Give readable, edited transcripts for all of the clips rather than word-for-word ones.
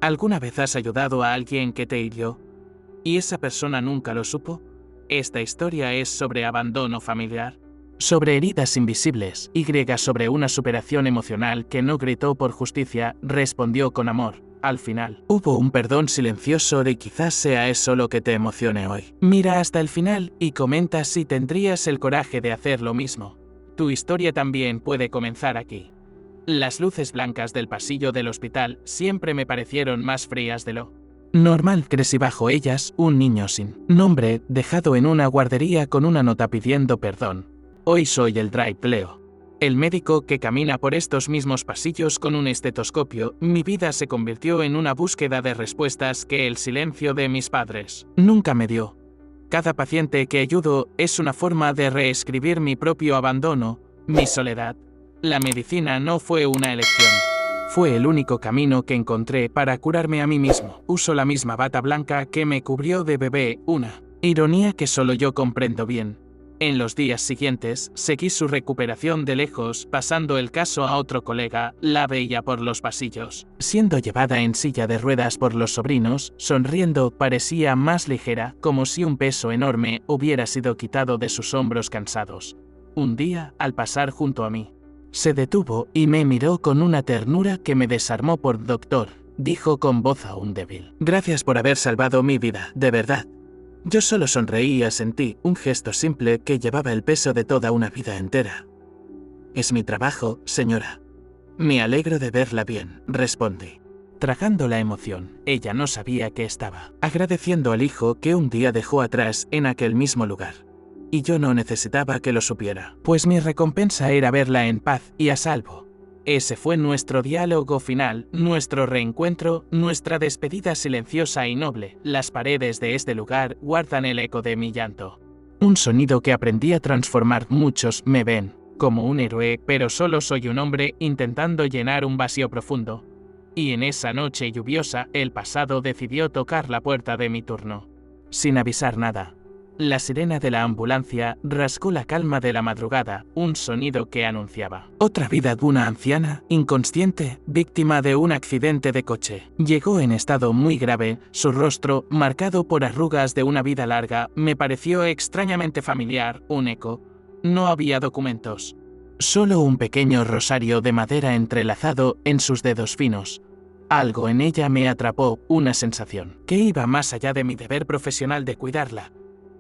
¿Alguna vez has ayudado a alguien que te hirió y esa persona nunca lo supo? Esta historia es sobre abandono familiar, sobre heridas invisibles, y sobre una superación emocional que no gritó por justicia, respondió con amor. Al final, hubo un perdón silencioso y quizás sea eso lo que te emocione hoy. Mira hasta el final y comenta si tendrías el coraje de hacer lo mismo. Tu historia también puede comenzar aquí. Las luces blancas del pasillo del hospital siempre me parecieron más frías de lo normal. Crecí bajo ellas, un niño sin nombre, dejado en una guardería con una nota pidiendo perdón. Hoy soy el Drive Leo, el médico que camina por estos mismos pasillos con un estetoscopio. Mi vida se convirtió en una búsqueda de respuestas que el silencio de mis padres nunca me dio. Cada paciente que ayudo es una forma de reescribir mi propio abandono, mi soledad. La medicina no fue una elección. Fue el único camino que encontré para curarme a mí mismo. Uso la misma bata blanca que me cubrió de bebé, una ironía que solo yo comprendo bien. En los días siguientes, seguí su recuperación de lejos, pasando el caso a otro colega. La veía por los pasillos, siendo llevada en silla de ruedas por los sobrinos, sonriendo, parecía más ligera, como si un peso enorme hubiera sido quitado de sus hombros cansados. Un día, al pasar junto a mí, se detuvo y me miró con una ternura que me desarmó. Doctor, dijo con voz aún débil. Gracias por haber salvado mi vida, de verdad. Yo solo sonreí y asentí, un gesto simple que llevaba el peso de toda una vida entera. Es mi trabajo, señora. Me alegro de verla bien, respondí, tragando la emoción. Ella no sabía que estaba agradeciendo al hijo que un día dejó atrás en aquel mismo lugar. Y yo no necesitaba que lo supiera, pues mi recompensa era verla en paz y a salvo. Ese fue nuestro diálogo final, nuestro reencuentro, nuestra despedida silenciosa y noble. Las paredes de este lugar guardan el eco de mi llanto. Un sonido que aprendí a transformar. Muchos me ven como un héroe, pero solo soy un hombre intentando llenar un vacío profundo. Y en esa noche lluviosa, el pasado decidió tocar la puerta de mi turno. Sin avisar nada. La sirena de la ambulancia rascó la calma de la madrugada, un sonido que anunciaba otra vida de una anciana, inconsciente, víctima de un accidente de coche. Llegó en estado muy grave, su rostro, marcado por arrugas de una vida larga, me pareció extrañamente familiar, un eco. No había documentos. Solo un pequeño rosario de madera entrelazado en sus dedos finos. Algo en ella me atrapó, una sensación que iba más allá de mi deber profesional de cuidarla.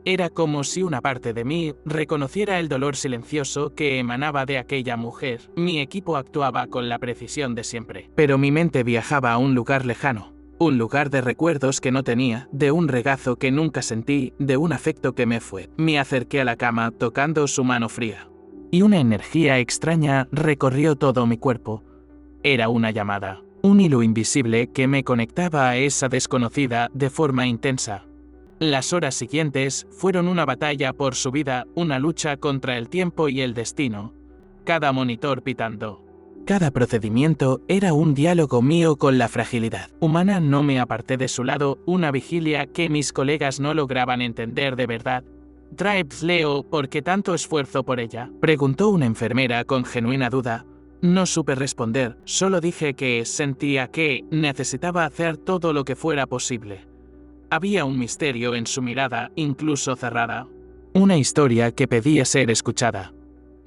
Era como si una parte de mí reconociera el dolor silencioso que emanaba de aquella mujer. Mi equipo actuaba con la precisión de siempre, pero mi mente viajaba a un lugar lejano, un lugar de recuerdos que no tenía, de un regazo que nunca sentí, de un afecto que me fue. Me acerqué a la cama, tocando su mano fría, y una energía extraña recorrió todo mi cuerpo. Era una llamada, un hilo invisible que me conectaba a esa desconocida de forma intensa. Las horas siguientes fueron una batalla por su vida, una lucha contra el tiempo y el destino. Cada monitor pitando. Cada procedimiento era un diálogo mío con la fragilidad humana. No me aparté de su lado, una vigilia que mis colegas no lograban entender de verdad. «Drive Leo, ¿por qué tanto esfuerzo por ella?», preguntó una enfermera con genuina duda. No supe responder, solo dije que sentía que necesitaba hacer todo lo que fuera posible. Había un misterio en su mirada, incluso cerrada. Una historia que pedía ser escuchada.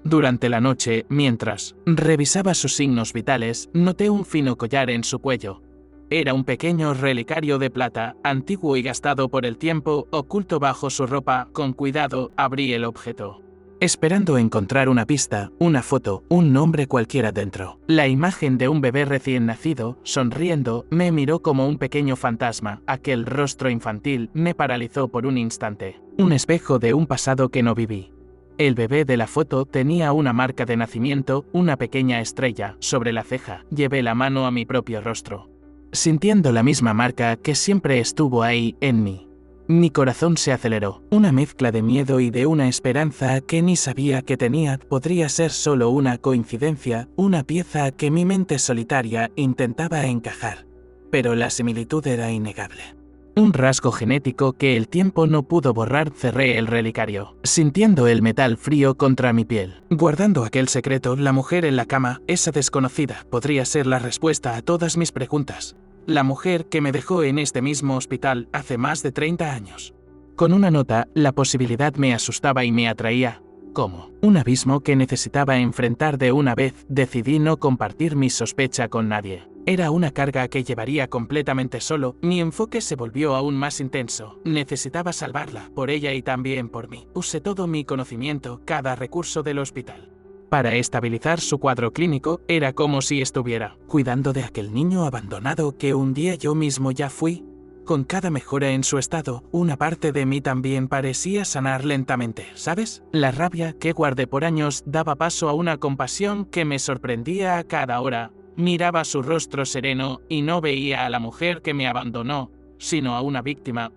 Durante la noche, mientras revisaba sus signos vitales, noté un fino collar en su cuello. Era un pequeño relicario de plata, antiguo y gastado por el tiempo, oculto bajo su ropa. Con cuidado, abrí el objeto, esperando encontrar una pista, una foto, un nombre cualquiera dentro. La imagen de un bebé recién nacido, sonriendo, me miró como un pequeño fantasma. Aquel rostro infantil me paralizó por un instante. Un espejo de un pasado que no viví. El bebé de la foto tenía una marca de nacimiento, una pequeña estrella sobre la ceja. Llevé la mano a mi propio rostro, sintiendo la misma marca que siempre estuvo ahí, en mí. Mi corazón se aceleró, una mezcla de miedo y de una esperanza que ni sabía que tenía. Podría ser solo una coincidencia, una pieza que mi mente solitaria intentaba encajar. Pero la similitud era innegable. Un rasgo genético que el tiempo no pudo borrar. Cerré el relicario, sintiendo el metal frío contra mi piel. Guardando aquel secreto, la mujer en la cama, esa desconocida, podría ser la respuesta a todas mis preguntas. la mujer que me dejó en este mismo hospital hace más de 30 años. Con una nota, la posibilidad me asustaba y me atraía. Como un abismo que necesitaba enfrentar de una vez, decidí no compartir mi sospecha con nadie. Era una carga que llevaría completamente solo. Mi enfoque se volvió aún más intenso. Necesitaba salvarla, por ella y también por mí. Usé todo mi conocimiento, cada recurso del hospital. Para estabilizar su cuadro clínico, era como si estuviera cuidando de aquel niño abandonado que un día yo mismo ya fui. Con cada mejora en su estado, una parte de mí también parecía sanar lentamente, ¿sabes? La rabia que guardé por años daba paso a una compasión que me sorprendía a cada hora. Miraba su rostro sereno y no veía a la mujer que me abandonó, sino a una víctima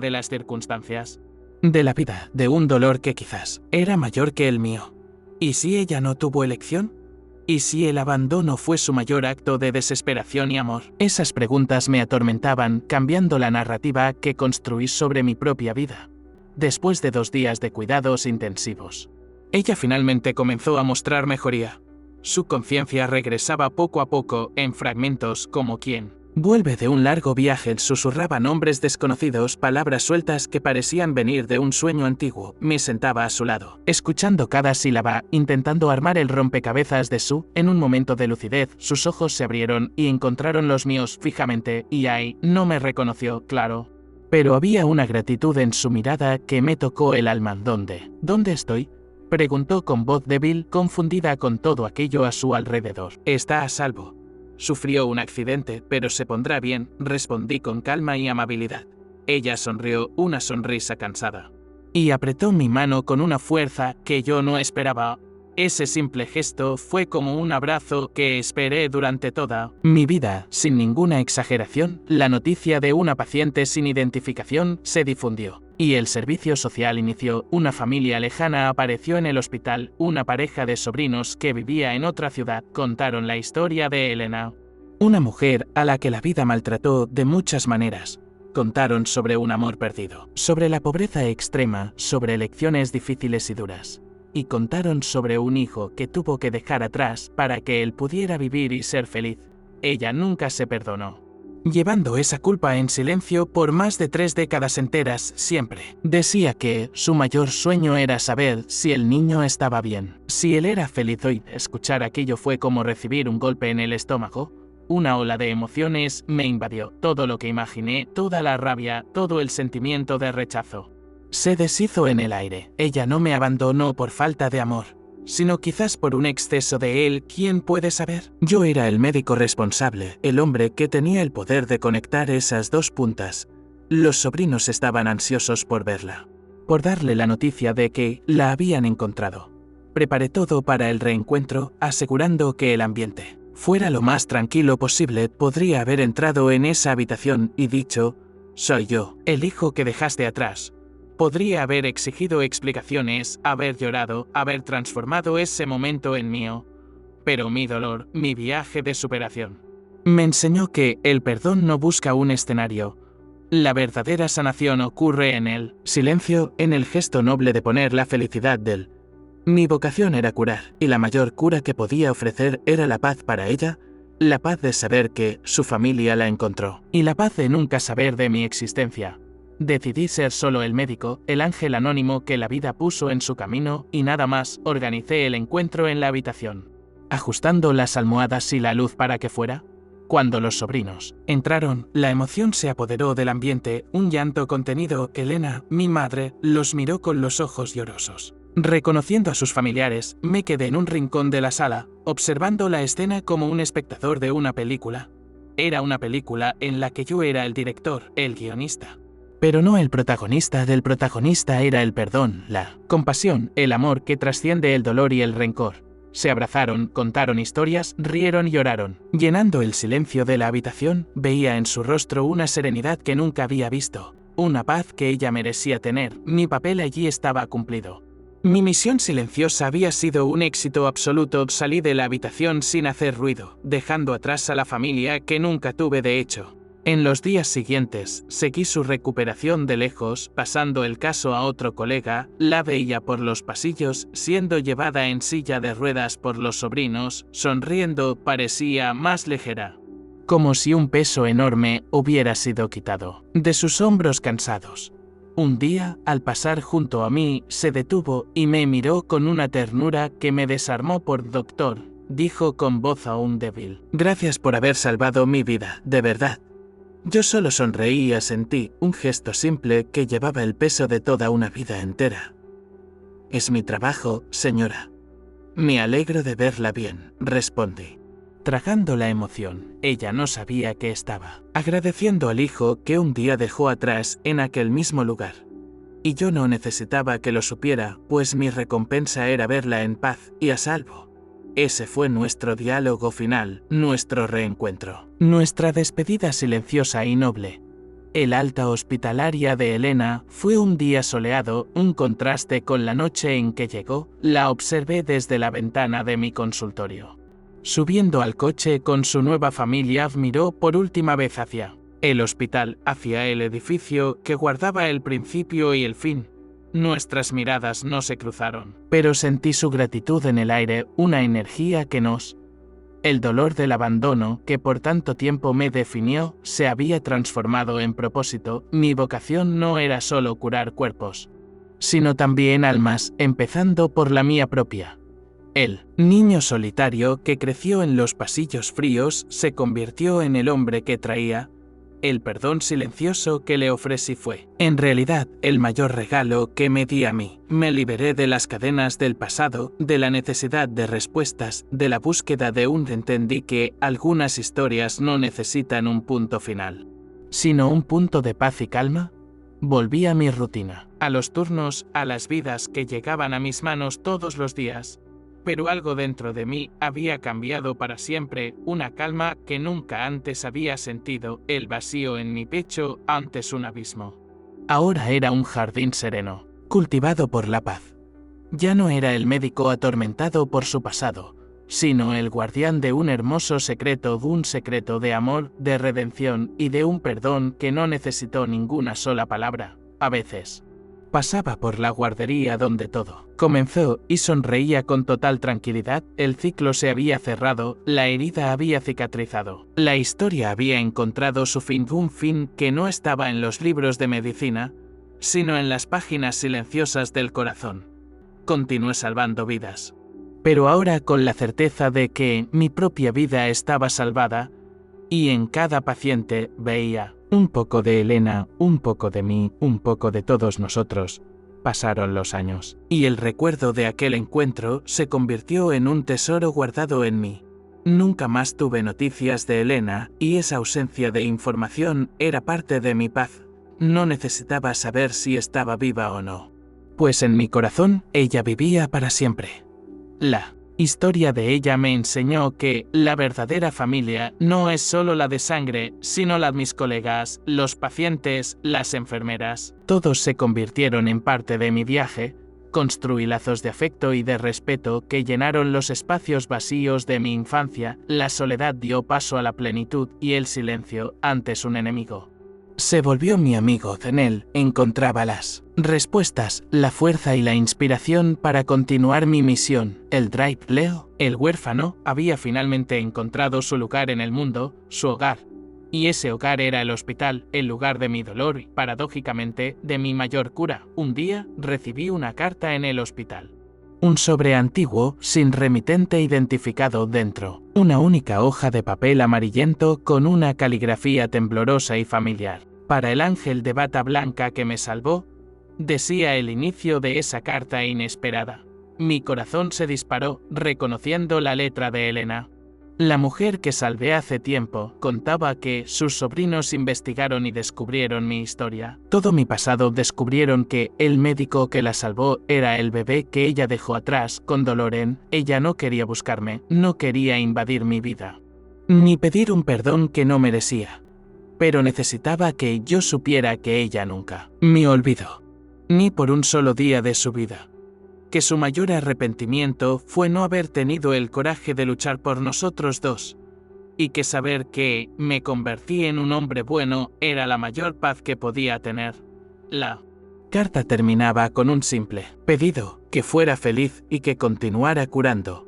de las circunstancias. De la vida, de un dolor que quizás era mayor que el mío. ¿Y si ella no tuvo elección? ¿Y si el abandono fue su mayor acto de desesperación y amor? Esas preguntas me atormentaban, cambiando la narrativa que construí sobre mi propia vida. Después de 2 días de cuidados intensivos, ella finalmente comenzó a mostrar mejoría. Su conciencia regresaba poco a poco, en fragmentos, como quien vuelve de un largo viaje. Susurraba nombres desconocidos, palabras sueltas que parecían venir de un sueño antiguo. Me sentaba a su lado, escuchando cada sílaba, intentando armar el rompecabezas de su. En un momento de lucidez, sus ojos se abrieron y encontraron los míos fijamente, y ahí no me reconoció, claro. Pero había una gratitud en su mirada que me tocó el alma. ¿Dónde estoy?, preguntó con voz débil, confundida con todo aquello a su alrededor. Está a salvo. Sufrió un accidente, pero se pondrá bien, respondí con calma y amabilidad. Ella sonrió, una sonrisa cansada, y apretó mi mano con una fuerza que yo no esperaba. Ese simple gesto fue como un abrazo que esperé durante toda mi vida. Sin ninguna exageración, la noticia de una paciente sin identificación se difundió, y el servicio social inició. Una familia lejana apareció en el hospital, una pareja de sobrinos que vivía en otra ciudad contaron la historia de Elena, una mujer a la que la vida maltrató de muchas maneras. Contaron sobre un amor perdido, sobre la pobreza extrema, sobre elecciones difíciles y duras. Y contaron sobre un hijo que tuvo que dejar atrás para que él pudiera vivir y ser feliz. Ella nunca se perdonó, llevando esa culpa en silencio por más de 3 décadas enteras. Siempre decía que su mayor sueño era saber si el niño estaba bien, si él era feliz. Hoy, escuchar aquello fue como recibir un golpe en el estómago. Una ola de emociones me invadió. Todo lo que imaginé, toda la rabia, todo el sentimiento de rechazo se deshizo en el aire. Ella no me abandonó por falta de amor, sino quizás por un exceso de él. ¿Quién puede saber? Yo era el médico responsable, el hombre que tenía el poder de conectar esas 2 puntas. Los sobrinos estaban ansiosos por verla, por darle la noticia de que la habían encontrado. Preparé todo para el reencuentro, asegurando que el ambiente fuera lo más tranquilo posible. Podría haber entrado en esa habitación y dicho: soy yo, el hijo que dejaste atrás. Podría haber exigido explicaciones, haber llorado, haber transformado ese momento en mío. Pero mi dolor, mi viaje de superación, me enseñó que el perdón no busca un escenario. La verdadera sanación ocurre en el silencio, en el gesto noble de poner la felicidad del. Mi vocación era curar, y la mayor cura que podía ofrecer era la paz para ella, la paz de saber que su familia la encontró, y la paz de nunca saber de mi existencia. Decidí ser solo el médico, el ángel anónimo que la vida puso en su camino, y nada más. Organicé el encuentro en la habitación, ajustando las almohadas y la luz para que fuera. Cuando los sobrinos entraron, la emoción se apoderó del ambiente, un llanto contenido. Elena, mi madre, los miró con los ojos llorosos. Reconociendo a sus familiares, me quedé en un rincón de la sala, observando la escena como un espectador de una película. Era una película en la que yo era el director, el guionista. Pero no el protagonista. Del protagonista era el perdón, la compasión, el amor que trasciende el dolor y el rencor. Se abrazaron, contaron historias, rieron y lloraron. Llenando el silencio de la habitación, veía en su rostro una serenidad que nunca había visto, una paz que ella merecía tener. Mi papel allí estaba cumplido. Mi misión silenciosa había sido un éxito absoluto. Salí de la habitación sin hacer ruido, dejando atrás a la familia que nunca tuve de hecho. En los días siguientes, seguí su recuperación de lejos, pasando el caso a otro colega. La veía por los pasillos, siendo llevada en silla de ruedas por los sobrinos, sonriendo, parecía más ligera. como si un peso enorme hubiera sido quitado de sus hombros cansados. Un día, al pasar junto a mí, se detuvo y me miró con una ternura que me desarmó. Doctor, dijo con voz aún débil. Gracias por haber salvado mi vida, de verdad. Yo solo sonreí y asentí, un gesto simple que llevaba el peso de toda una vida entera. Es mi trabajo, señora. Me alegro de verla bien, respondí. Tragando la emoción, ella no sabía qué estaba agradeciendo al hijo que un día dejó atrás en aquel mismo lugar. Y yo no necesitaba que lo supiera, pues mi recompensa era verla en paz y a salvo. Ese fue nuestro diálogo final, nuestro reencuentro, nuestra despedida silenciosa y noble. El alta hospitalaria de Elena fue un día soleado, un contraste con la noche en que llegó. La observé desde la ventana de mi consultorio. Subiendo al coche con su nueva familia, miró por última vez hacia el hospital, hacia el edificio que guardaba el principio y el fin. Nuestras miradas no se cruzaron, pero sentí su gratitud en el aire, una energía que nos... El dolor del abandono, que por tanto tiempo me definió, se había transformado en propósito. Mi vocación no era solo curar cuerpos, sino también almas, empezando por la mía propia. El niño solitario que creció en los pasillos fríos se convirtió en el hombre que traía. El perdón silencioso que le ofrecí fue, en realidad, el mayor regalo que me di a mí. Me liberé de las cadenas del pasado, de la necesidad de respuestas, de la búsqueda de un... Entendí que algunas historias no necesitan un punto final, sino un punto de paz y calma. Volví a mi rutina, a los turnos, a las vidas que llegaban a mis manos todos los días. Pero algo dentro de mí había cambiado para siempre, una calma que nunca antes había sentido, el vacío en mi pecho, antes un abismo. Ahora era un jardín sereno, cultivado por la paz. Ya no era el médico atormentado por su pasado, sino el guardián de un hermoso secreto, de un secreto de amor, de redención y de un perdón que no necesitó ninguna sola palabra, a veces. Pasaba por la guardería donde todo comenzó y sonreía con total tranquilidad. El ciclo se había cerrado, la herida había cicatrizado. La historia había encontrado su fin, un fin que no estaba en los libros de medicina, sino en las páginas silenciosas del corazón. Continué salvando vidas, pero ahora con la certeza de que mi propia vida estaba salvada, y en cada paciente veía un poco de Elena, un poco de mí, un poco de todos nosotros. Pasaron los años, y el recuerdo de aquel encuentro se convirtió en un tesoro guardado en mí. Nunca más tuve noticias de Elena, y esa ausencia de información era parte de mi paz. No necesitaba saber si estaba viva o no, pues en mi corazón ella vivía para siempre. La historia de ella me enseñó que la verdadera familia no es solo la de sangre, sino la de mis colegas, los pacientes, las enfermeras. Todos se convirtieron en parte de mi viaje. Construí lazos de afecto y de respeto que llenaron los espacios vacíos de mi infancia. La soledad dio paso a la plenitud y el silencio, antes un enemigo, se volvió mi amigo. En él encontraba las respuestas, la fuerza y la inspiración para continuar mi misión. El Drive Leo, el huérfano, había finalmente encontrado su lugar en el mundo, su hogar. Y ese hogar era el hospital, el lugar de mi dolor y, paradójicamente, de mi mayor cura. Un día, recibí una carta en el hospital. Un sobre antiguo, sin remitente identificado dentro. Una única hoja de papel amarillento con una caligrafía temblorosa y familiar. Para el ángel de bata blanca que me salvó, decía el inicio de esa carta inesperada. Mi corazón se disparó, reconociendo la letra de Elena. La mujer que salvé hace tiempo contaba que sus sobrinos investigaron y descubrieron mi historia. Todo mi pasado. Descubrieron que el médico que la salvó era el bebé que ella dejó atrás con dolor en. Ella no quería buscarme, no quería invadir mi vida, ni pedir un perdón que no merecía. Pero necesitaba que yo supiera que ella nunca me olvidó, ni por un solo día de su vida. Que su mayor arrepentimiento fue no haber tenido el coraje de luchar por nosotros dos, y que saber que me convertí en un hombre bueno era la mayor paz que podía tener. La carta terminaba con un simple pedido, que fuera feliz y que continuara curando.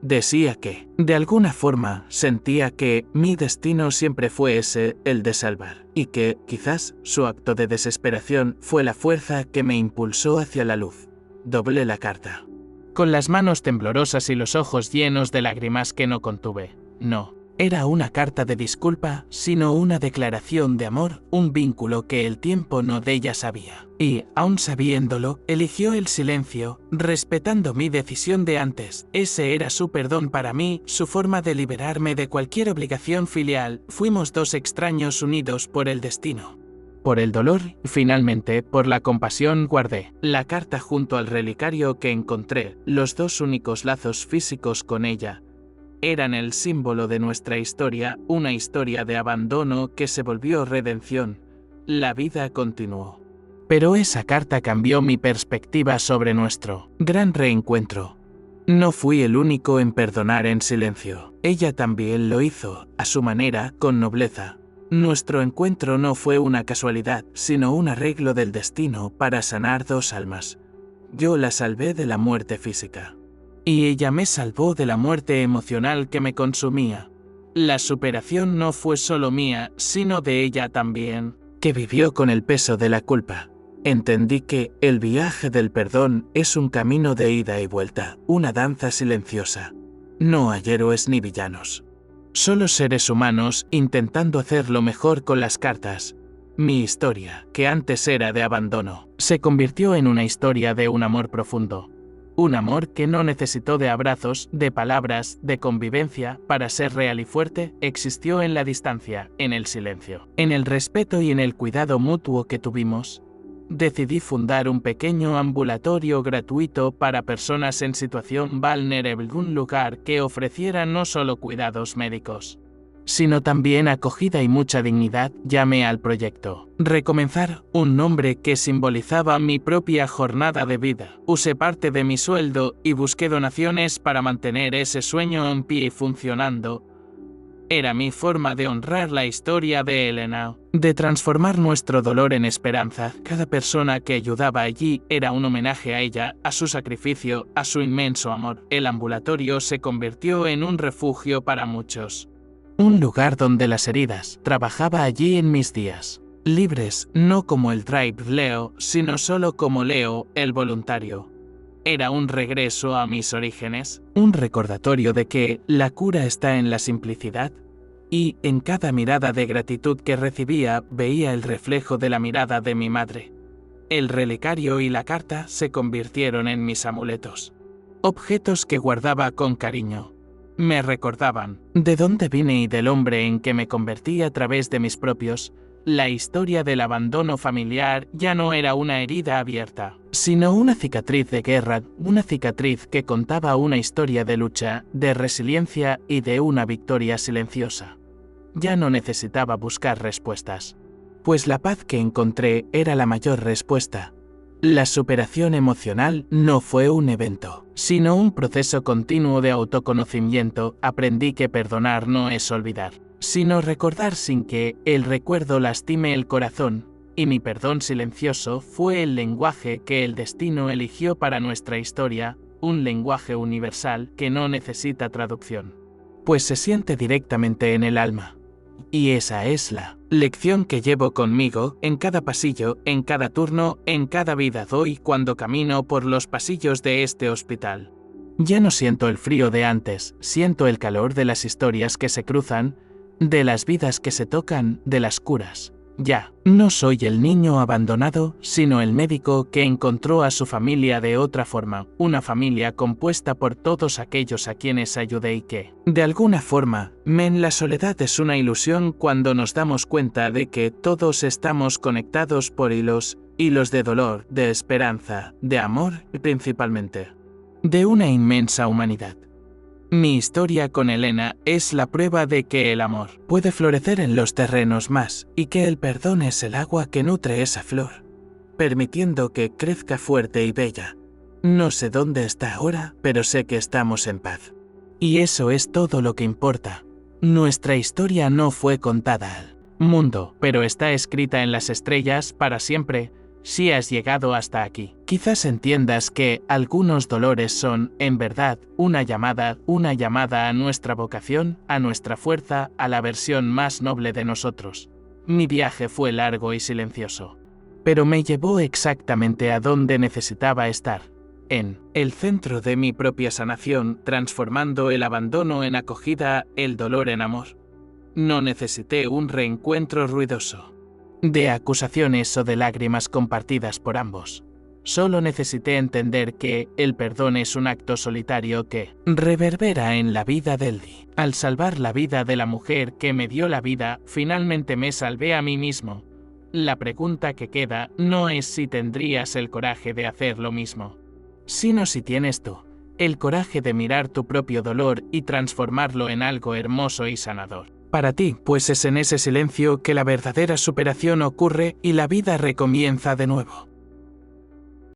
Decía que, de alguna forma, sentía que mi destino siempre fue ese, el de salvar, y que, quizás, su acto de desesperación fue la fuerza que me impulsó hacia la luz. Doblé la carta, con las manos temblorosas y los ojos llenos de lágrimas que no contuve. No era una carta de disculpa, sino una declaración de amor, un vínculo que el tiempo no de ella sabía. Y, aun sabiéndolo, eligió el silencio, respetando mi decisión de antes. Ese era su perdón para mí, su forma de liberarme de cualquier obligación filial. Fuimos dos extraños unidos por el destino. Por el dolor y finalmente por la compasión guardé la carta junto al relicario que encontré. Los dos únicos lazos físicos con ella eran el símbolo de nuestra historia, una historia de abandono que se volvió redención. La vida continuó. Pero esa carta cambió mi perspectiva sobre nuestro gran reencuentro. No fui el único en perdonar en silencio. Ella también lo hizo, a su manera, con nobleza. Nuestro encuentro no fue una casualidad, sino un arreglo del destino para sanar dos almas. Yo la salvé de la muerte física. Y ella me salvó de la muerte emocional que me consumía. La superación no fue solo mía, sino de ella también, que vivió con el peso de la culpa. Entendí que el viaje del perdón es un camino de ida y vuelta, una danza silenciosa. No hay héroes ni villanos. Solo seres humanos intentando hacer lo mejor con las cartas. Mi historia, que antes era de abandono, se convirtió en una historia de un amor profundo. Un amor que no necesitó de abrazos, de palabras, de convivencia, para ser real y fuerte, existió en la distancia, en el silencio, en el respeto y en el cuidado mutuo que tuvimos. Decidí fundar un pequeño ambulatorio gratuito para personas en situación vulnerable, un lugar que ofreciera no solo cuidados médicos, sino también acogida y mucha dignidad. Llamé al proyecto Recomenzar, un nombre que simbolizaba mi propia jornada de vida. Usé parte de mi sueldo y busqué donaciones para mantener ese sueño en pie y funcionando. Era mi forma de honrar la historia de Elena, de transformar nuestro dolor en esperanza. Cada persona que ayudaba allí era un homenaje a ella, a su sacrificio, a su inmenso amor. El ambulatorio se convirtió en un refugio para muchos. Un lugar donde las heridas. Trabajaba allí en mis días libres, no como el Drive Leo, sino solo como Leo, el voluntario. Era un regreso a mis orígenes, un recordatorio de que la cura está en la simplicidad. Y en cada mirada de gratitud que recibía veía el reflejo de la mirada de mi madre. El relicario y la carta se convirtieron en mis amuletos. Objetos que guardaba con cariño. Me recordaban de dónde vine y del hombre en que me convertí a través de mis propios. La historia del abandono familiar ya no era una herida abierta, sino una cicatriz de guerra, una cicatriz que contaba una historia de lucha, de resiliencia y de una victoria silenciosa. Ya no necesitaba buscar respuestas, pues la paz que encontré era la mayor respuesta. La superación emocional no fue un evento, sino un proceso continuo de autoconocimiento. Aprendí que perdonar no es olvidar, sino recordar sin que el recuerdo lastime el corazón, y mi perdón silencioso fue el lenguaje que el destino eligió para nuestra historia, un lenguaje universal que no necesita traducción, pues se siente directamente en el alma. Y esa es la lección que llevo conmigo en cada pasillo, en cada turno, en cada vida doy cuando camino por los pasillos de este hospital. Ya no siento el frío de antes, siento el calor de las historias que se cruzan, de las vidas que se tocan, de las curas. Ya, no soy el niño abandonado, sino el médico que encontró a su familia de otra forma, una familia compuesta por todos aquellos a quienes ayudé y que, de alguna forma, la soledad es una ilusión cuando nos damos cuenta de que todos estamos conectados por hilos de dolor, de esperanza, de amor y principalmente, de una inmensa humanidad. Mi historia con Elena es la prueba de que el amor puede florecer en los terrenos más y que el perdón es el agua que nutre esa flor, permitiendo que crezca fuerte y bella. No sé dónde está ahora, pero sé que estamos en paz. Y eso es todo lo que importa. Nuestra historia no fue contada al mundo, pero está escrita en las estrellas para siempre, si has llegado hasta aquí. Quizás entiendas que algunos dolores son, en verdad, una llamada a nuestra vocación, a nuestra fuerza, a la versión más noble de nosotros. Mi viaje fue largo y silencioso, pero me llevó exactamente a donde necesitaba estar, en el centro de mi propia sanación, transformando el abandono en acogida, el dolor en amor. No necesité un reencuentro ruidoso, de acusaciones o de lágrimas compartidas por ambos. Solo necesité entender que el perdón es un acto solitario que reverbera en la vida de Eldi. Al salvar la vida de la mujer que me dio la vida, finalmente me salvé a mí mismo. La pregunta que queda no es si tendrías el coraje de hacer lo mismo, sino si tienes tú el coraje de mirar tu propio dolor y transformarlo en algo hermoso y sanador. Para ti, pues es en ese silencio que la verdadera superación ocurre y la vida recomienza de nuevo.